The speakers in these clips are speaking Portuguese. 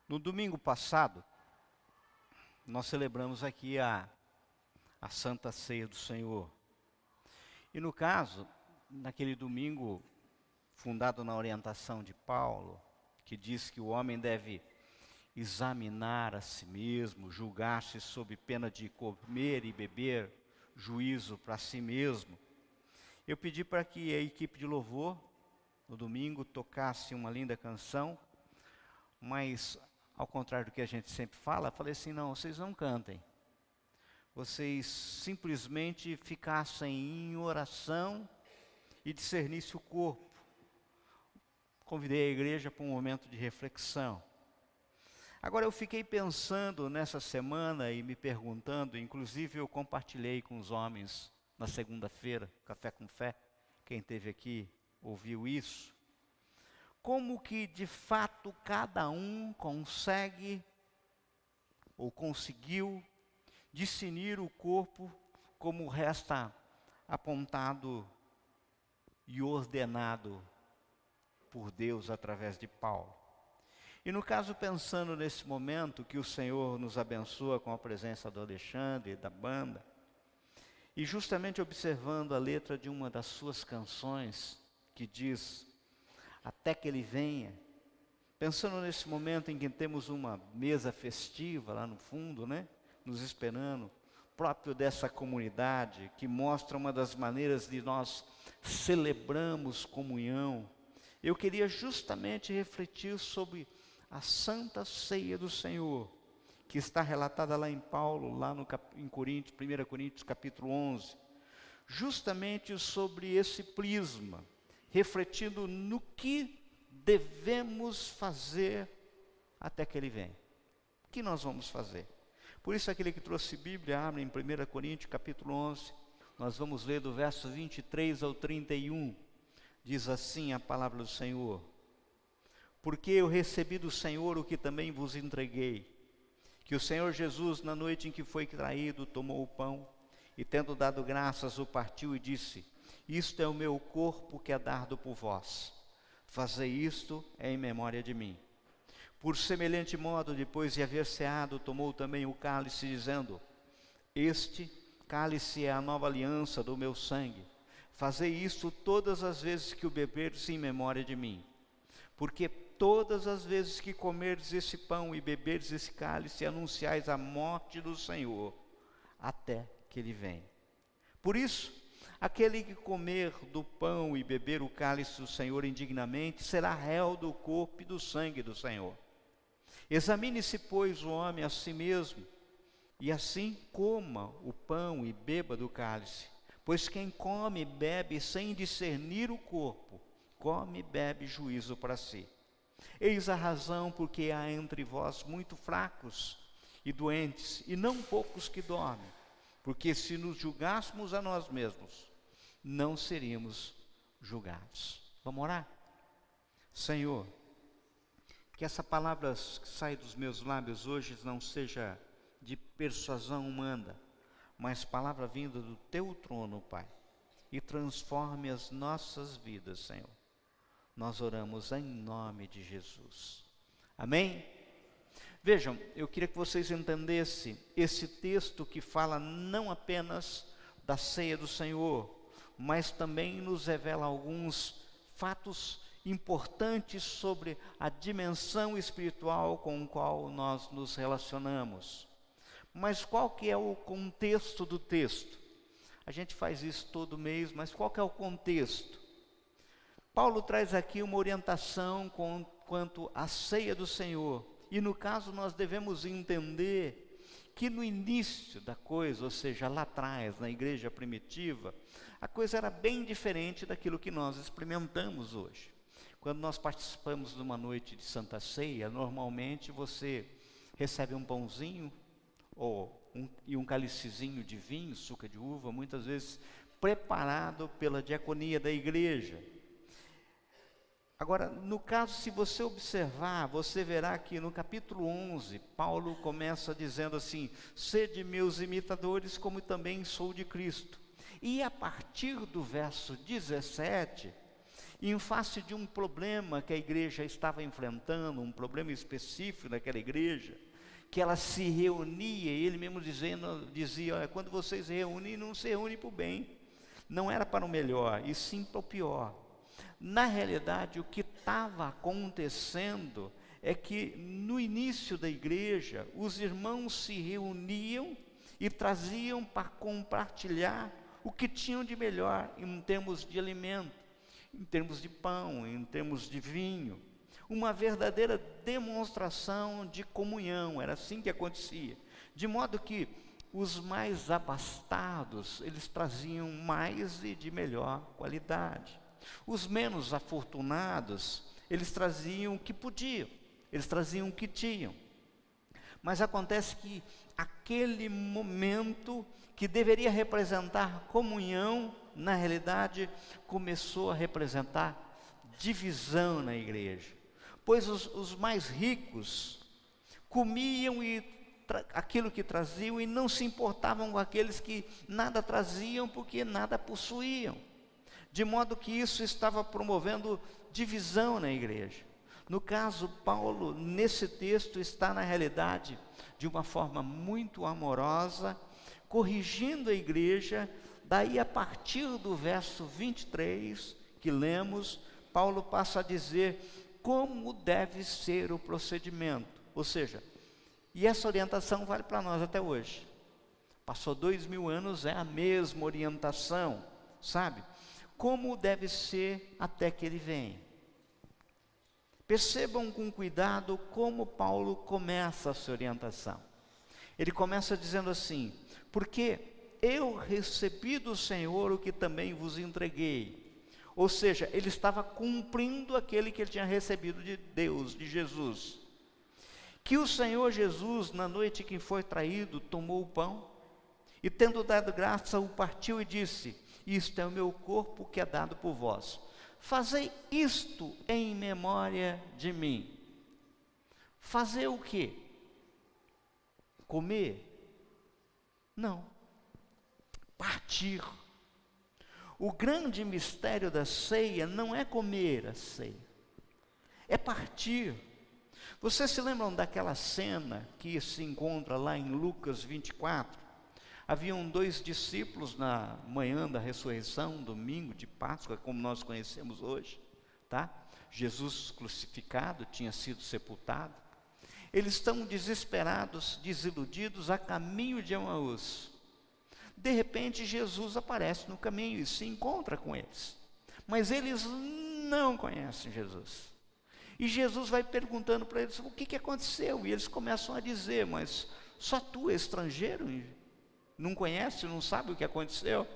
No domingo passado, nós celebramos aqui a Santa Ceia do Senhor. E no caso, naquele domingo, fundado na orientação de Paulo, que diz que o homem deve examinar a si mesmo, julgar-se sob pena de comer e beber juízo para si mesmo, eu pedi para que a equipe de louvor, no domingo, tocasse uma linda canção, mas, ao contrário do que a gente sempre fala, falei assim, não, vocês não cantem. Vocês simplesmente ficassem em oração e discernissem o corpo. Convidei a igreja para um momento de reflexão. Agora eu fiquei pensando nessa semana e me perguntando, inclusive eu compartilhei com os homens na segunda-feira, Café com Fé, quem esteve aqui ouviu isso. Como que de fato cada um consegue ou conseguiu discernir o corpo como resta apontado e ordenado por Deus através de Paulo. E no caso, pensando nesse momento que o Senhor nos abençoa com a presença do Alexandre e da banda, e justamente observando a letra de uma das suas canções, que diz, até que ele venha, pensando nesse momento em que temos uma mesa festiva lá no fundo, né? Nos esperando, próprio dessa comunidade, que mostra uma das maneiras de nós celebramos comunhão. Eu queria justamente refletir sobre a Santa Ceia do Senhor, que está relatada lá em Paulo, lá em Coríntios, 1 Coríntios capítulo 11, justamente sobre esse prisma, refletindo no que devemos fazer até que ele venha. O que nós vamos fazer? Por isso aquele que trouxe Bíblia, abre em 1 Coríntios capítulo 11, nós vamos ler do verso 23 ao 31, diz assim a palavra do Senhor: porque eu recebi do Senhor o que também vos entreguei, que o Senhor Jesus, na noite em que foi traído, tomou o pão, e tendo dado graças, o partiu e disse, isto é o meu corpo que é dado por vós, fazei isto em memória de mim. Por semelhante modo, depois de haver ceado, tomou também o cálice, dizendo, este cálice é a nova aliança do meu sangue, fazei isto todas as vezes que o beberdes em memória de mim. Porque todas as vezes que comerdes esse pão e beberdes esse cálice, anunciais a morte do Senhor, até que ele venha. Por isso, aquele que comer do pão e beber o cálice do Senhor indignamente, será réu do corpo e do sangue do Senhor. Examine-se, pois, o homem a si mesmo, e assim coma o pão e beba do cálice. Pois quem come e bebe sem discernir o corpo, come e bebe juízo para si. Eis a razão porque há entre vós muito fracos e doentes, e não poucos que dormem. Porque se nos julgássemos a nós mesmos, não seríamos julgados. Vamos orar? Senhor, que essa palavra que sai dos meus lábios hoje não seja de persuasão humana, mas palavra vinda do teu trono, Pai, e transforme as nossas vidas, Senhor. Nós oramos em nome de Jesus. Amém? Vejam, eu queria que vocês entendessem esse texto que fala não apenas da ceia do Senhor, mas também nos revela alguns fatos importantes sobre a dimensão espiritual com a qual nós nos relacionamos. Mas qual que é o contexto do texto? A gente faz isso todo mês, mas qual que é o contexto? Paulo traz aqui uma orientação quanto à ceia do Senhor. E no caso nós devemos entender que no início da coisa, ou seja, lá atrás, na igreja primitiva, a coisa era bem diferente daquilo que nós experimentamos hoje. Quando nós participamos de uma noite de Santa Ceia, normalmente você recebe um pãozinho e um cálicezinho de vinho, suco de uva, muitas vezes preparado pela diaconia da igreja. Agora, no caso, se você observar, você verá que no capítulo 11, Paulo começa dizendo assim, sede meus imitadores, como também sou de Cristo. E a partir do verso 17, E em face de um problema que a igreja estava enfrentando, um problema específico daquela igreja, que ela se reunia, ele mesmo dizia, olha, quando vocês se reúnem, não se reúnem para o bem, não era para o melhor, e sim para o pior. Na realidade, o que estava acontecendo é que no início da igreja, os irmãos se reuniam e traziam para compartilhar o que tinham de melhor em termos de alimento, em termos de pão, em termos de vinho, uma verdadeira demonstração de comunhão. Era assim que acontecia, de modo que os mais abastados, eles traziam mais e de melhor qualidade. Os menos afortunados, eles traziam o que podiam, eles traziam o que tinham. Mas acontece que aquele momento que deveria representar comunhão, na realidade, começou a representar divisão na igreja. Pois os mais ricos comiam aquilo que traziam e não se importavam com aqueles que nada traziam, porque nada possuíam. De modo que isso estava promovendo divisão na igreja. No caso, Paulo, nesse texto, está na realidade, de uma forma muito amorosa, corrigindo a igreja. Daí, a partir do verso 23, que lemos, Paulo passa a dizer como deve ser o procedimento. Ou seja, e essa orientação vale para nós até hoje. Passou 2000 anos, é a mesma orientação, sabe? Como deve ser até que ele venha. Percebam com cuidado como Paulo começa a sua orientação. Ele começa dizendo assim: porque eu recebi do Senhor o que também vos entreguei. Ou seja, ele estava cumprindo aquele que ele tinha recebido de Deus, de Jesus. Que o Senhor Jesus, na noite que foi traído, tomou o pão e, tendo dado graça, o partiu e disse: isto é o meu corpo que é dado por vós. Fazei isto em memória de mim. Fazer o quê? Comer? Não. Partir. O grande mistério da ceia não é comer a ceia, é partir. Vocês se lembram daquela cena que se encontra lá em Lucas 24? Haviam 2 discípulos na manhã da ressurreição, domingo de Páscoa, como nós conhecemos hoje, tá? Jesus crucificado, tinha sido sepultado. Eles estão desesperados, desiludidos, a caminho de Emaús. De repente, Jesus aparece no caminho e se encontra com eles. Mas eles não conhecem Jesus. E Jesus vai perguntando para eles: o que aconteceu? E eles começam a dizer: mas só tu, estrangeiro, não conhece, não sabe o que aconteceu?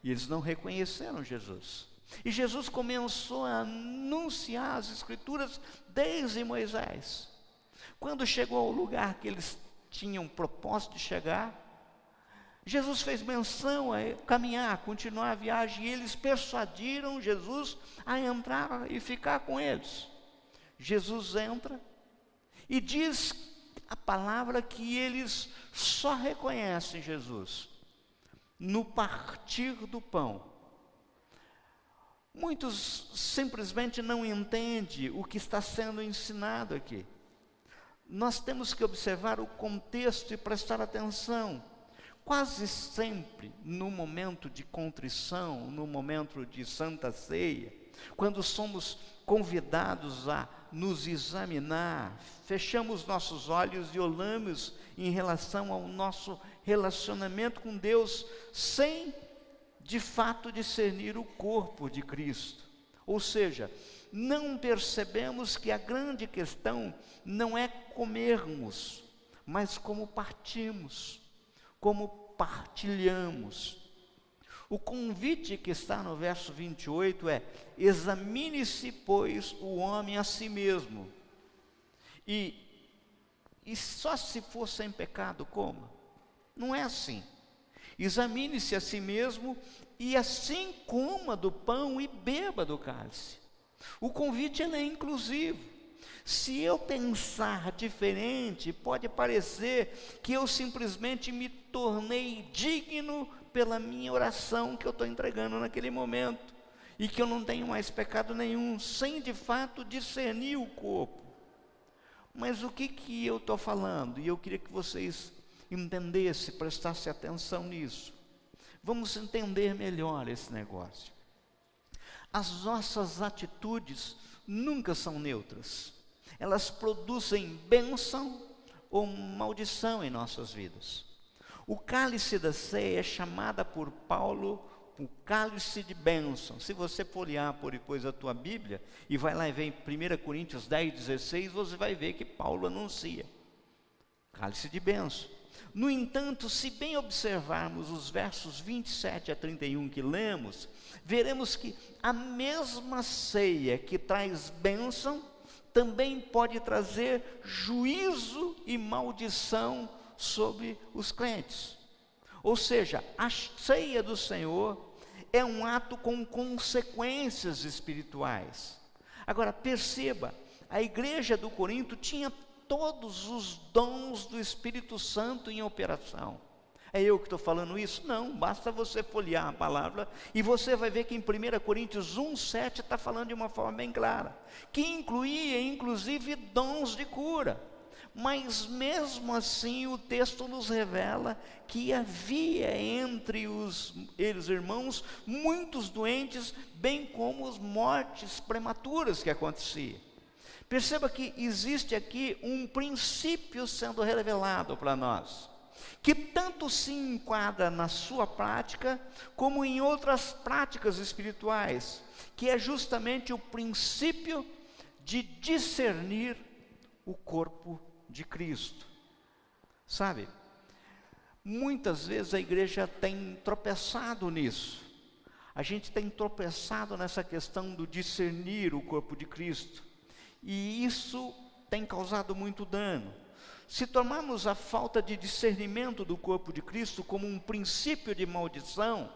E eles não reconheceram Jesus. E Jesus começou a anunciar as Escrituras desde Moisés. Quando chegou ao lugar que eles tinham propósito de chegar, Jesus fez menção a caminhar, a continuar a viagem, e eles persuadiram Jesus a entrar e ficar com eles. Jesus entra e diz a palavra que eles só reconhecem Jesus no partir do pão. Muitos simplesmente não entendem o que está sendo ensinado aqui. Nós temos que observar o contexto e prestar atenção. Quase sempre, no momento de contrição, no momento de Santa Ceia, quando somos convidados a nos examinar, fechamos nossos olhos e olhamos em relação ao nosso relacionamento com Deus, sem de fato discernir o corpo de Cristo. Ou seja, não percebemos que a grande questão não é comermos, mas como partimos, como partilhamos. O convite que está no verso 28 é: examine-se, pois, o homem a si mesmo, e só se for sem pecado coma. Não é assim. Examine-se a si mesmo, e assim coma do pão e beba do cálice. O convite ele é inclusivo. Se eu pensar diferente, pode parecer que eu simplesmente me tornei digno pela minha oração que eu estou entregando naquele momento. e que eu não tenho mais pecado nenhum, sem de fato discernir o corpo. Mas o que eu estou falando? E eu queria que vocês entendessem, prestassem atenção nisso. Vamos entender melhor esse negócio. As nossas atitudes nunca são neutras. Elas produzem bênção ou maldição em nossas vidas. O cálice da ceia é chamada por Paulo o cálice de bênção. Se você folhear por depois a tua Bíblia, e vai lá e vê em 1 Coríntios 10, 16, você vai ver que Paulo anuncia cálice de bênção. No entanto, se bem observarmos os versos 27 a 31 que lemos, veremos que a mesma ceia que traz bênção, também pode trazer juízo e maldição sobre os crentes. Ou seja, a ceia do Senhor é um ato com consequências espirituais. Agora perceba, a igreja do Corinto tinha todos os dons do Espírito Santo em operação. É eu que estou falando isso? Não, basta você folhear a palavra e você vai ver que em 1 Coríntios 1:7 está falando de uma forma bem clara, que incluía inclusive dons de cura. Mas mesmo assim o texto nos revela que havia entre os irmãos muitos doentes, bem como as mortes prematuras que aconteciam. Perceba que existe aqui um princípio sendo revelado para nós, que tanto se enquadra na sua prática, como em outras práticas espirituais, que é justamente o princípio de discernir o corpo de Cristo. Sabe, muitas vezes a igreja tem tropeçado nisso. A gente tem tropeçado nessa questão do discernir o corpo de Cristo. E isso tem causado muito dano. Se tomarmos a falta de discernimento do corpo de Cristo como um princípio de maldição,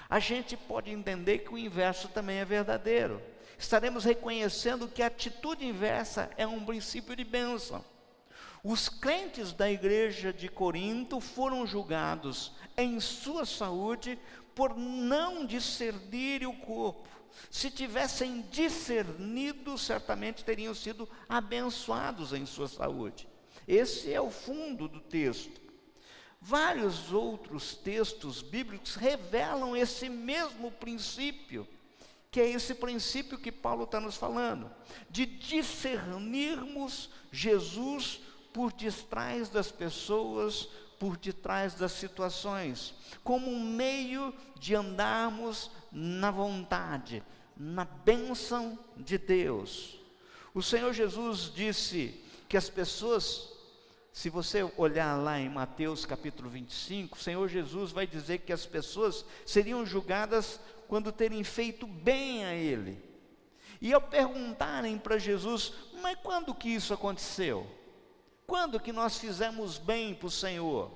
a gente pode entender que o inverso também é verdadeiro. Estaremos reconhecendo que a atitude inversa é um princípio de bênção. Os crentes da igreja de Corinto foram julgados em sua saúde por não discernir o corpo. Se tivessem discernido, certamente teriam sido abençoados em sua saúde. Esse é o fundo do texto. Vários outros textos bíblicos revelam esse mesmo princípio, que é esse princípio que Paulo está nos falando, de discernirmos Jesus por detrás das pessoas, por detrás das situações, como um meio de andarmos na vontade, na bênção de Deus. O Senhor Jesus disse que as pessoas, se você olhar lá em Mateus capítulo 25, o Senhor Jesus vai dizer que as pessoas seriam julgadas quando terem feito bem a Ele. E ao perguntarem para Jesus, mas quando que isso aconteceu? Quando que nós fizemos bem para o Senhor?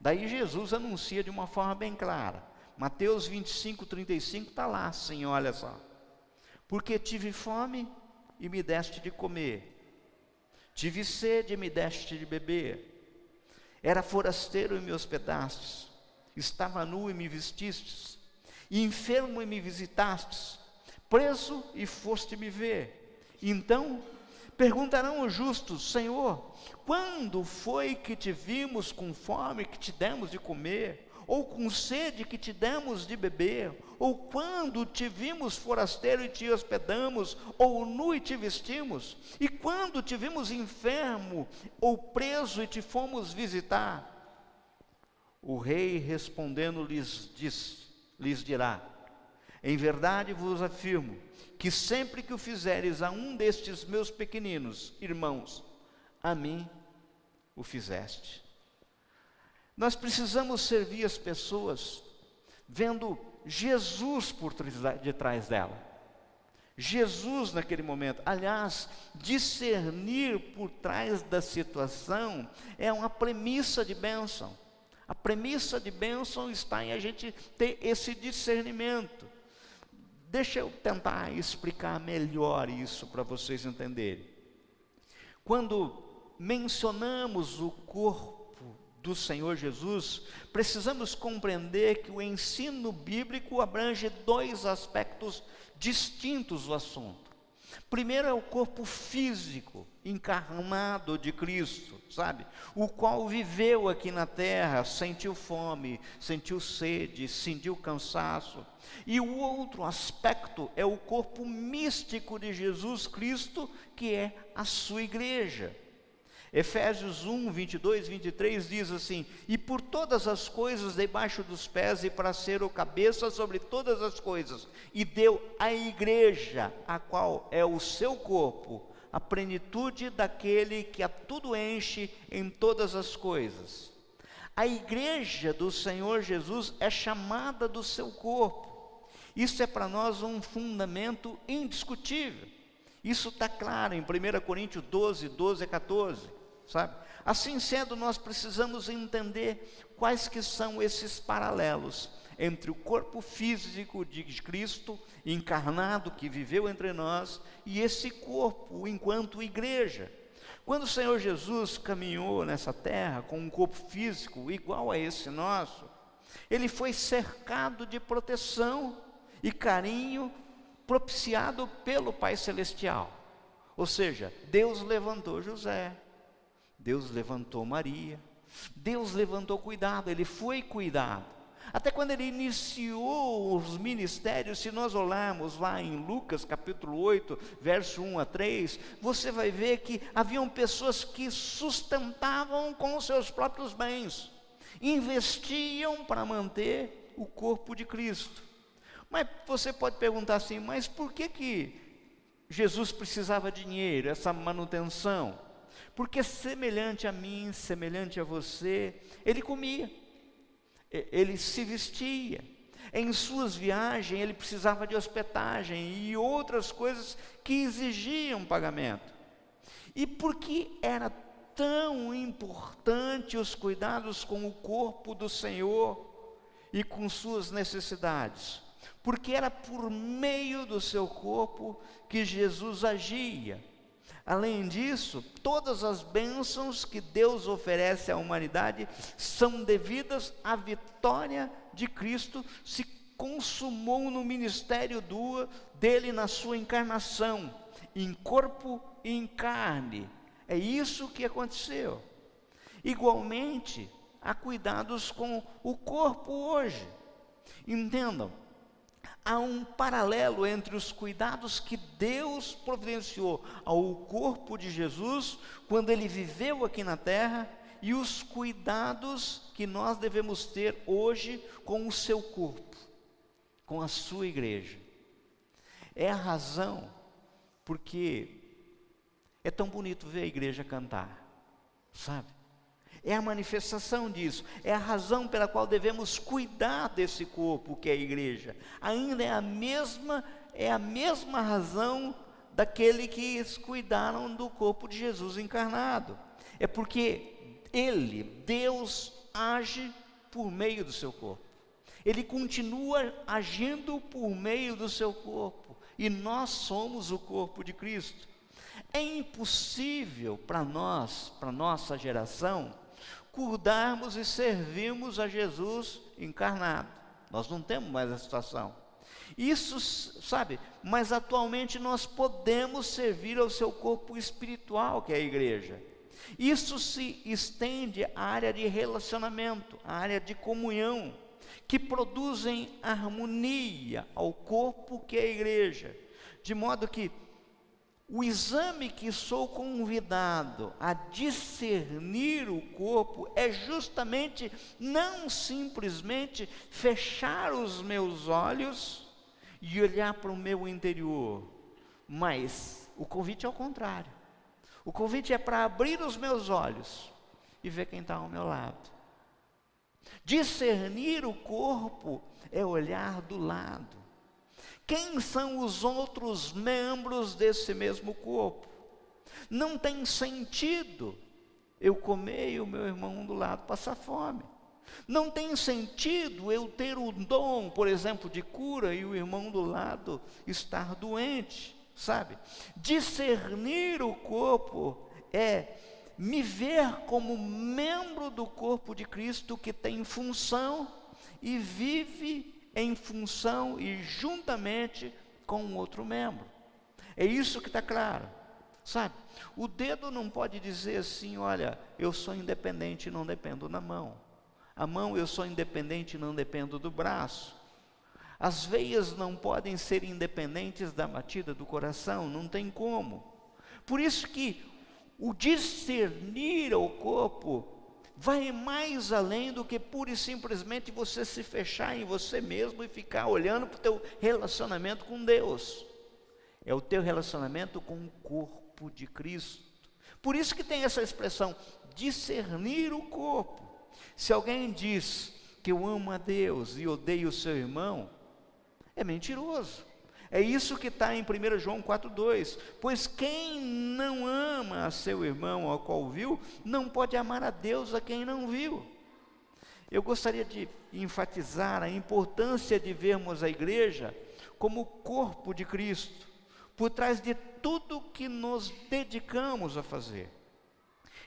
Daí Jesus anuncia de uma forma bem clara. Mateus 25, 35 está lá assim, olha só. Porque tive fome e me deste de comer. Tive sede e me deste de beber. Era forasteiro e me hospedastes. Estava nu e me vestistes. Enfermo e me visitastes. Preso e foste me ver. Então perguntarão os justos: Senhor, quando foi que te vimos com fome que te demos de comer? Ou com sede que te demos de beber? Ou quando te vimos forasteiro e te hospedamos? Ou nu e te vestimos? E quando te vimos enfermo ou preso e te fomos visitar? O rei respondendo lhes dirá: em verdade vos afirmo que sempre que o fizeres a um destes meus pequeninos irmãos, a mim o fizeste. Nós precisamos servir as pessoas vendo Jesus por detrás dela. Jesus naquele momento. Aliás, discernir por trás da situação é uma premissa de bênção. A premissa de bênção está em a gente ter esse discernimento. Deixa eu tentar explicar melhor isso para vocês entenderem. Quando mencionamos o corpo do Senhor Jesus, precisamos compreender que o ensino bíblico abrange dois aspectos distintos do assunto. Primeiro é o corpo físico encarnado de Cristo, sabe? O qual viveu aqui na terra, sentiu fome, sentiu sede, sentiu cansaço. E o outro aspecto é o corpo místico de Jesus Cristo, que é a sua igreja. Efésios 1, 22, 23 diz assim: e por todas as coisas debaixo dos pés, e para ser o cabeça sobre todas as coisas, e deu à igreja, a qual é o seu corpo, a plenitude daquele que a tudo enche em todas as coisas. A igreja do Senhor Jesus é chamada do seu corpo. Isso é para nós um fundamento indiscutível. Isso está claro em 1 Coríntios 12, 12 a 14. Sabe? Assim sendo, nós precisamos entender quais que são esses paralelos entre o corpo físico de Cristo encarnado que viveu entre nós e esse corpo enquanto igreja. Quando o Senhor Jesus caminhou nessa terra com um corpo físico igual a esse nosso, ele foi cercado de proteção e carinho propiciado pelo Pai Celestial. Ou seja, Deus levantou José, Deus levantou Maria, Deus levantou cuidado, ele foi cuidado. Até quando ele iniciou os ministérios, se nós olharmos lá em Lucas capítulo 8, verso 1 a 3, você vai ver que haviam pessoas que sustentavam com os seus próprios bens, investiam para manter o corpo de Cristo. Mas você pode perguntar assim, mas por que Jesus precisava de dinheiro, essa manutenção? Porque semelhante a mim, semelhante a você, ele comia, ele se vestia, em suas viagens ele precisava de hospedagem e outras coisas que exigiam pagamento. E por que era tão importante os cuidados com o corpo do Senhor e com suas necessidades? Porque era por meio do seu corpo que Jesus agia. Além disso, todas as bênçãos que Deus oferece à humanidade são devidas à vitória de Cristo, se consumou no ministério dele na sua encarnação, em corpo e em carne. É isso que aconteceu. Igualmente, há cuidados com o corpo hoje. Entendam, há um paralelo entre os cuidados que Deus providenciou ao corpo de Jesus, quando ele viveu aqui na terra, e os cuidados que nós devemos ter hoje com o seu corpo, com a sua igreja. É a razão porque é tão bonito ver a igreja cantar, sabe? É a manifestação disso, é a razão pela qual devemos cuidar desse corpo que é a igreja. Ainda é a mesma razão daquele que cuidaram do corpo de Jesus encarnado. É porque Deus age por meio do seu corpo. Ele continua agindo por meio do seu corpo, e nós somos o corpo de Cristo. É impossível para nós, para nossa geração, cuidarmos e servirmos a Jesus encarnado. Nós não temos mais essa situação. Isso, sabe, mas atualmente nós podemos servir ao seu corpo espiritual, que é a igreja. Isso se estende à área de relacionamento, à área de comunhão, que produzem harmonia ao corpo que é a igreja. De modo que o exame que sou convidado a discernir o corpo é justamente não simplesmente fechar os meus olhos e olhar para o meu interior, mas o convite é ao contrário. O convite é para abrir os meus olhos e ver quem está ao meu lado. Discernir o corpo é olhar do lado. Quem são os outros membros desse mesmo corpo? Não tem sentido eu comer e o meu irmão do lado passar fome. Não tem sentido eu ter o dom, por exemplo, de cura e o irmão do lado estar doente, sabe? Discernir o corpo é me ver como membro do corpo de Cristo que tem função e vive em função e juntamente com outro membro. É isso que está claro, sabe? O dedo não pode dizer assim, olha, eu sou independente e não dependo da mão. A mão, eu sou independente e não dependo do braço. As veias não podem ser independentes da batida do coração, não tem como. Por isso que o discernir ao corpo vai mais além do que pura e simplesmente você se fechar em você mesmo e ficar olhando para o teu relacionamento com Deus. É o teu relacionamento com o corpo de Cristo. Por isso que tem essa expressão, discernir o corpo. Se alguém diz que eu amo a Deus e odeio o seu irmão, é mentiroso. É isso que está em 1 João 4,2. Pois quem não ama a seu irmão ao qual viu, não pode amar a Deus a quem não viu. Eu gostaria de enfatizar a importância de vermos a igreja como o corpo de Cristo, por trás de tudo que nos dedicamos a fazer.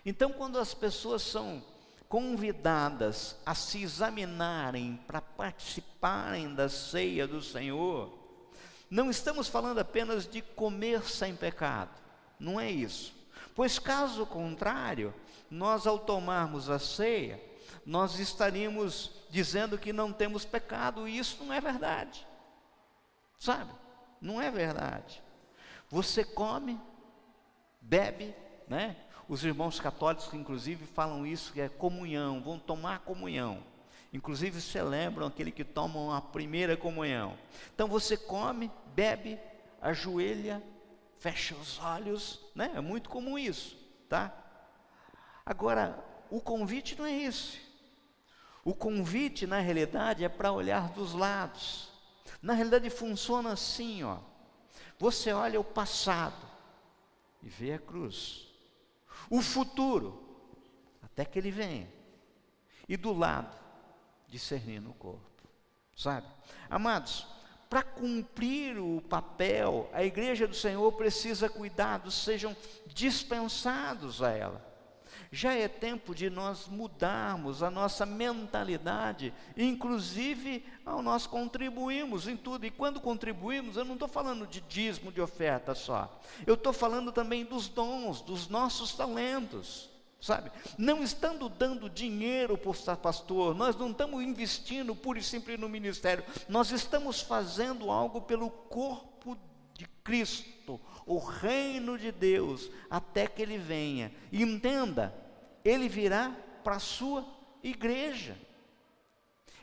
Então, quando as pessoas são convidadas a se examinarem para participarem da ceia do Senhor, não estamos falando apenas de comer sem pecado, não é isso. Pois caso contrário, nós ao tomarmos a ceia, nós estaríamos dizendo que não temos pecado, e isso não é verdade, sabe? Não é verdade. Você come, bebe, né? Os irmãos católicos, inclusive, falam isso, que é comunhão, vão tomar comunhão. Inclusive, celebram aquele que tomam a primeira comunhão. Então, você come, bebe, ajoelha, fecha os olhos, né? É muito comum isso, tá? Agora, o convite não é esse. O convite, na realidade, é para olhar dos lados. Na realidade, funciona assim, ó. Você olha o passado e vê a cruz. O futuro, até que ele venha. E do lado, discernindo o corpo, sabe? Amados, para cumprir o papel, a igreja do Senhor precisa cuidados sejam dispensados a ela. Já é tempo de nós mudarmos a nossa mentalidade, inclusive nós contribuímos em tudo. E quando contribuímos, eu não estou falando de dízimo, de oferta só. Eu estou falando também dos dons, dos nossos talentos, sabe? Não estando dando dinheiro para o pastor, nós não estamos investindo pura e simples no ministério. Nós estamos fazendo algo pelo corpo de Cristo, o reino de Deus, até que Ele venha. E entenda, Ele virá para a sua igreja.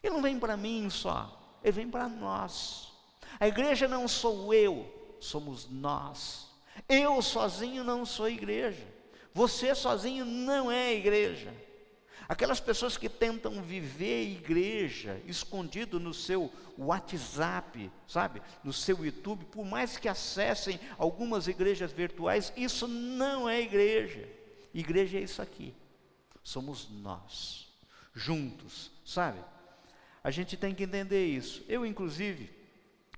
Ele não vem para mim só, Ele vem para nós. A igreja não sou eu, somos nós. Eu sozinho não sou igreja. Você sozinho não é igreja. Aquelas pessoas que tentam viver igreja escondido no seu WhatsApp, sabe, no seu YouTube, por mais que acessem algumas igrejas virtuais, isso não é igreja. Igreja é isso aqui. Somos nós, juntos, sabe? A gente tem que entender isso. Eu, inclusive,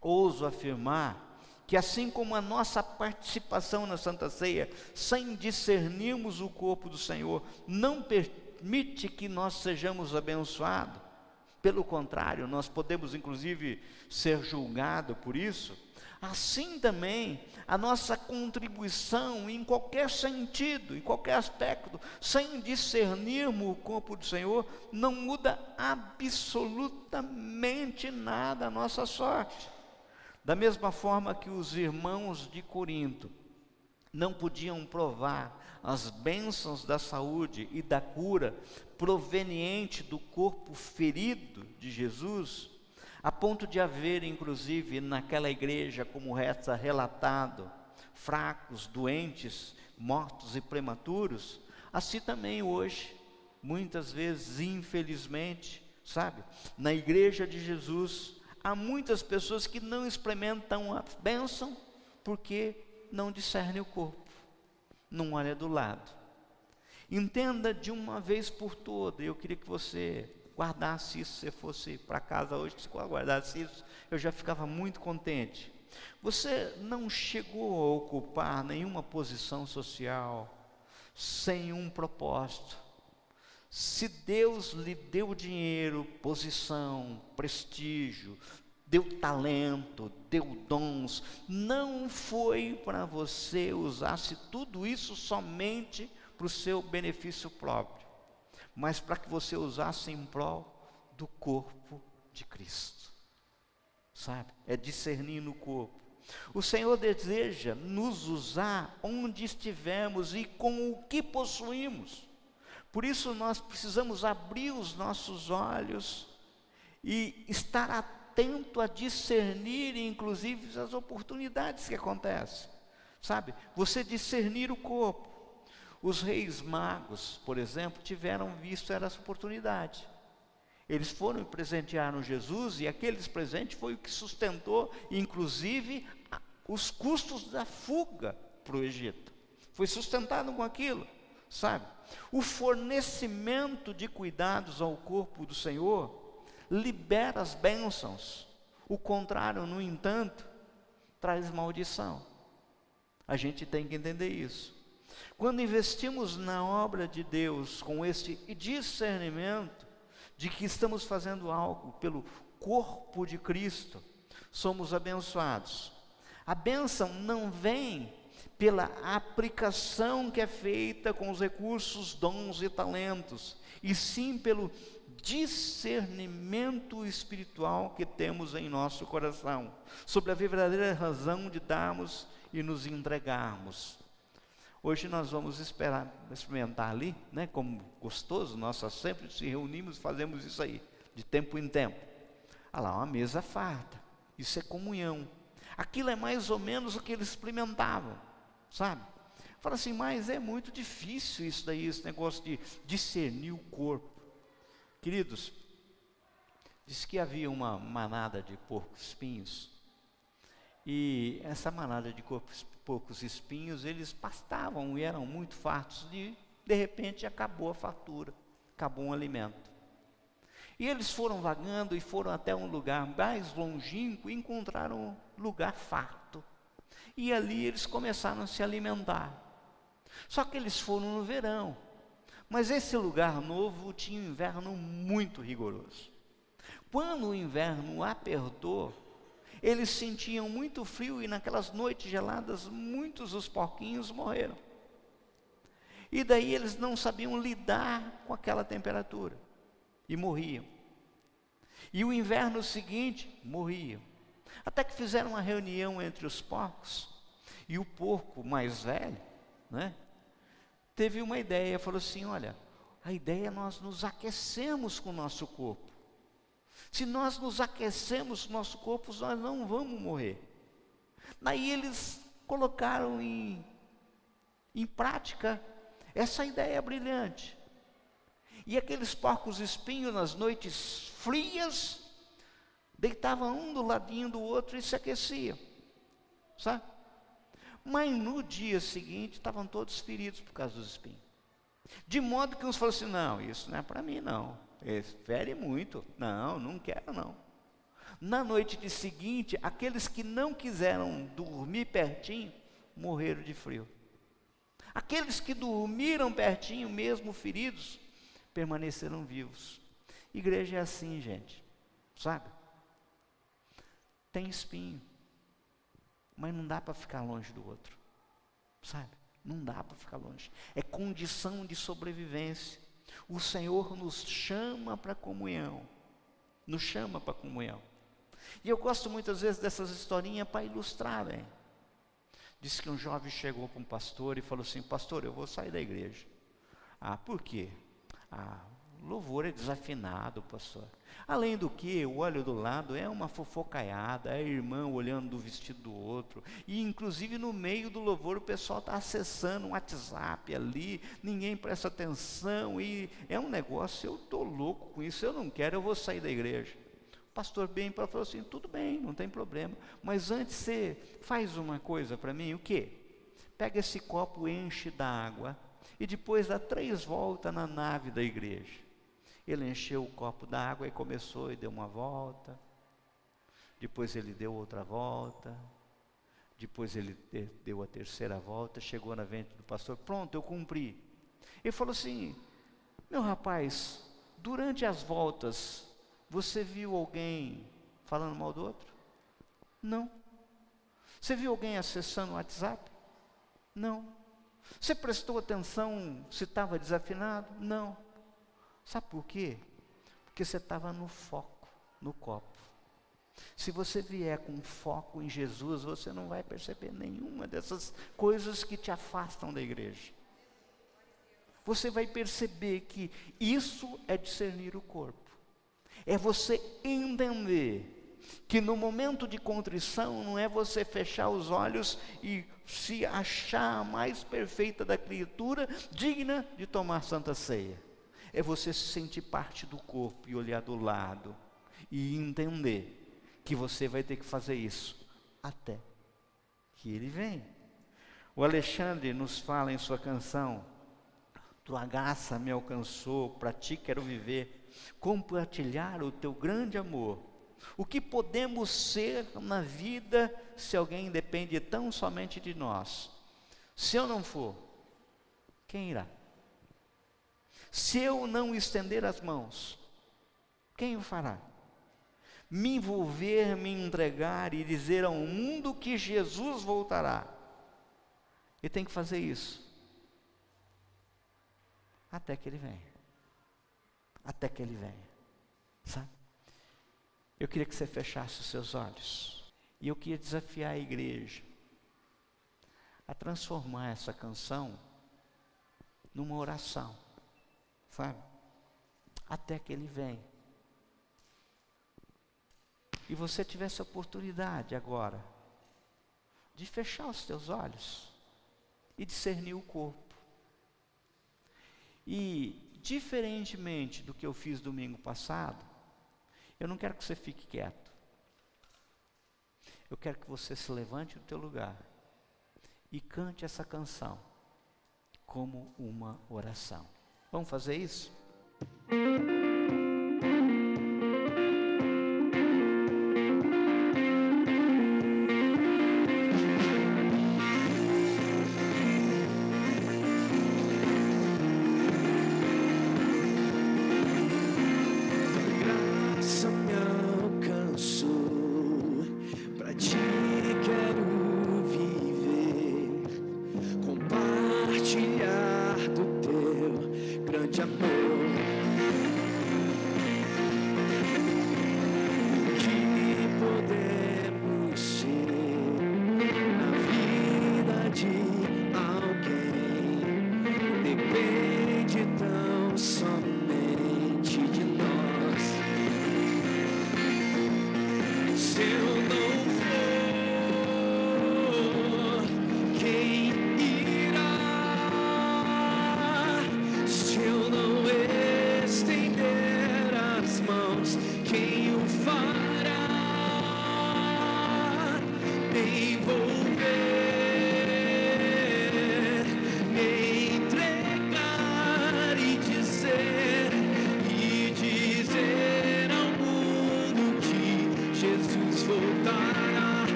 ouso afirmar que assim como a nossa participação na Santa Ceia, sem discernirmos o corpo do Senhor, não permite que nós sejamos abençoados. Pelo contrário, nós podemos inclusive ser julgados por isso. Assim também, a nossa contribuição em qualquer sentido, em qualquer aspecto, sem discernirmos o corpo do Senhor, não muda absolutamente nada a nossa sorte. Da mesma forma que os irmãos de Corinto não podiam provar as bênçãos da saúde e da cura proveniente do corpo ferido de Jesus, a ponto de haver, inclusive, naquela igreja, como resta relatado, fracos, doentes, mortos e prematuros, assim também hoje, muitas vezes, infelizmente, sabe, na igreja de Jesus, há muitas pessoas que não experimentam a bênção, porque não discernem o corpo, não olha do lado. Entenda de uma vez por todas. Eu queria que você guardasse isso. Se você fosse para casa hoje, se guardasse isso, eu já ficava muito contente. Você não chegou a ocupar nenhuma posição social, sem um propósito. Se Deus lhe deu dinheiro, posição, prestígio, deu talento, deu dons, não foi para você usasse tudo isso somente para o seu benefício próprio, mas para que você usasse em prol do corpo de Cristo. Sabe? É discernir no corpo. O Senhor deseja nos usar onde estivermos e com o que possuímos. Por isso nós precisamos abrir os nossos olhos e estar atento a discernir, inclusive, as oportunidades que acontecem. Sabe? Você discernir o corpo. Os reis magos, por exemplo, tiveram visto essa oportunidade. Eles foram e presentearam Jesus, e aqueles presentes foi o que sustentou, inclusive, os custos da fuga para o Egito. Foi sustentado com aquilo, sabe? O fornecimento de cuidados ao corpo do Senhor libera as bênçãos. O contrário, no entanto, traz maldição. A gente tem que entender isso. Quando investimos na obra de Deus com esse discernimento de que estamos fazendo algo pelo corpo de Cristo, somos abençoados. A bênção não vem pela aplicação que é feita com os recursos, dons e talentos, e sim pelo discernimento espiritual que temos em nosso coração, sobre a verdadeira razão de darmos e nos entregarmos. Hoje nós vamos experimentar ali, né, como gostoso, nós sempre se reunimos e fazemos isso aí, de tempo em tempo. Olha lá, uma mesa farta, isso é comunhão. Aquilo é mais ou menos o que eles experimentavam, sabe? Fala assim, mas é muito difícil isso daí, esse negócio de discernir o corpo. Queridos, diz que havia uma manada de porcos espinhos, e essa manada de porcos espinhos, eles pastavam e eram muito fartos, e de repente acabou a fartura, acabou um alimento. E eles foram vagando e foram até um lugar mais longínquo e encontraram um lugar farto. E ali eles começaram a se alimentar. Só que eles foram no verão. Mas esse lugar novo tinha um inverno muito rigoroso. Quando o inverno apertou, eles sentiam muito frio e naquelas noites geladas, muitos dos porquinhos morreram. E daí eles não sabiam lidar com aquela temperatura e morriam. E o inverno seguinte, morriam. Até que fizeram uma reunião entre os porcos, e o porco mais velho, né, teve uma ideia, falou assim, olha, a ideia é nós nos aquecemos com o nosso corpo. Se nós nos aquecemos com o nosso corpo, nós não vamos morrer. Daí eles colocaram em prática essa ideia brilhante. E aqueles porcos espinhos, nas noites frias, deitavam um do ladinho do outro e se aqueciam, sabe? Mas no dia seguinte, estavam todos feridos por causa dos espinhos. De modo que uns falaram assim, não, isso não é para mim não, fere muito, não quero não. Na noite de seguinte, aqueles que não quiseram dormir pertinho, morreram de frio. Aqueles que dormiram pertinho, mesmo feridos, permaneceram vivos. Igreja é assim, gente, sabe? Tem espinho, mas não dá para ficar longe do outro, sabe? Não dá para ficar longe. É condição de sobrevivência. O Senhor nos chama para comunhão. Nos chama para comunhão. E eu gosto muitas vezes dessas historinhas para ilustrar, né? Diz que um jovem chegou para um pastor e falou assim, pastor, eu vou sair da igreja. Ah, por quê? O louvor é desafinado, pastor. Além do que, o olho do lado é uma fofocaiada, é a irmã olhando do vestido do outro. E inclusive no meio do louvor o pessoal está acessando um WhatsApp ali, ninguém presta atenção, e é um negócio, eu estou louco com isso, eu não quero, eu vou sair da igreja. O pastor bem falou assim, tudo bem, não tem problema, mas antes você faz uma coisa para mim, o quê? Pega esse copo, enche d'água, e depois dá 3 voltas na nave da igreja. Ele encheu o copo d'água e começou e deu uma volta. Depois ele deu outra volta. Depois ele deu a terceira volta, chegou na frente do pastor, pronto, eu cumpri. Ele falou assim, meu rapaz, durante as voltas, você viu alguém falando mal do outro? Não. Você viu alguém acessando o WhatsApp? Não. Você prestou atenção se estava desafinado? Não. Sabe por quê? Porque você estava no foco, no copo. Se você vier com foco em Jesus, você não vai perceber nenhuma dessas coisas que te afastam da igreja. Você vai perceber que isso é discernir o corpo. É você entender que no momento de contrição não é você fechar os olhos e se achar a mais perfeita da criatura, digna de tomar santa ceia. É você se sentir parte do corpo e olhar do lado e entender que você vai ter que fazer isso até que ele venha. O Alexandre nos fala em sua canção, tua graça me alcançou, para ti quero viver, compartilhar o teu grande amor. O que podemos ser na vida se alguém depende tão somente de nós? Se eu não for, quem irá? Se eu não estender as mãos, quem o fará? Me envolver, me entregar e dizer ao mundo que Jesus voltará. E tem que fazer isso até que ele venha. Até que ele venha, sabe? Eu queria que você fechasse os seus olhos. E eu queria desafiar a igreja a transformar essa canção numa oração, sabe? Até que ele venha. E você tivesse a oportunidade agora de fechar os teus olhos e discernir o corpo. E diferentemente do que eu fiz domingo passado, eu não quero que você fique quieto. Eu quero que você se levante do teu lugar e cante essa canção como uma oração. Vamos fazer isso?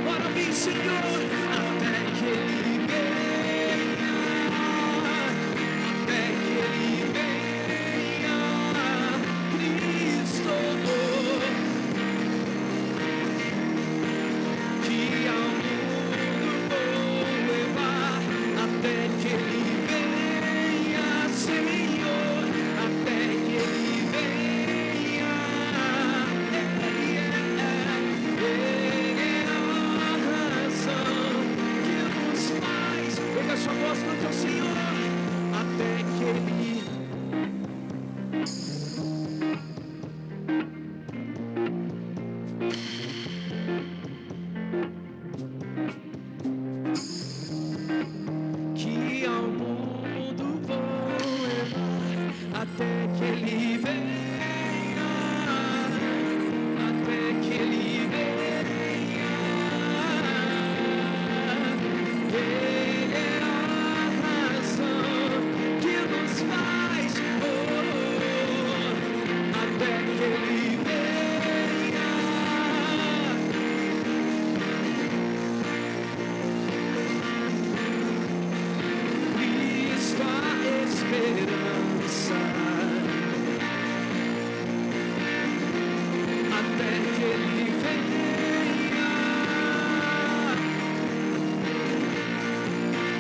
Ora vem, Senhor, até que Ele venha, até que Ele venha, Cristo, que ao mundo vou levar, até que Ele venha, Senhor, até que Ele venha. Ele é a razão que nos faz. Pega a sua voz, canta ao Senhor, até que Ele que ao mundo vou levar, até que Ele venha, até que Ele venha. Ele é a razão que nos faz, até que Ele venha. Cristo a esperança, até que Ele venha.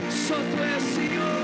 Só Tu és, Senhor.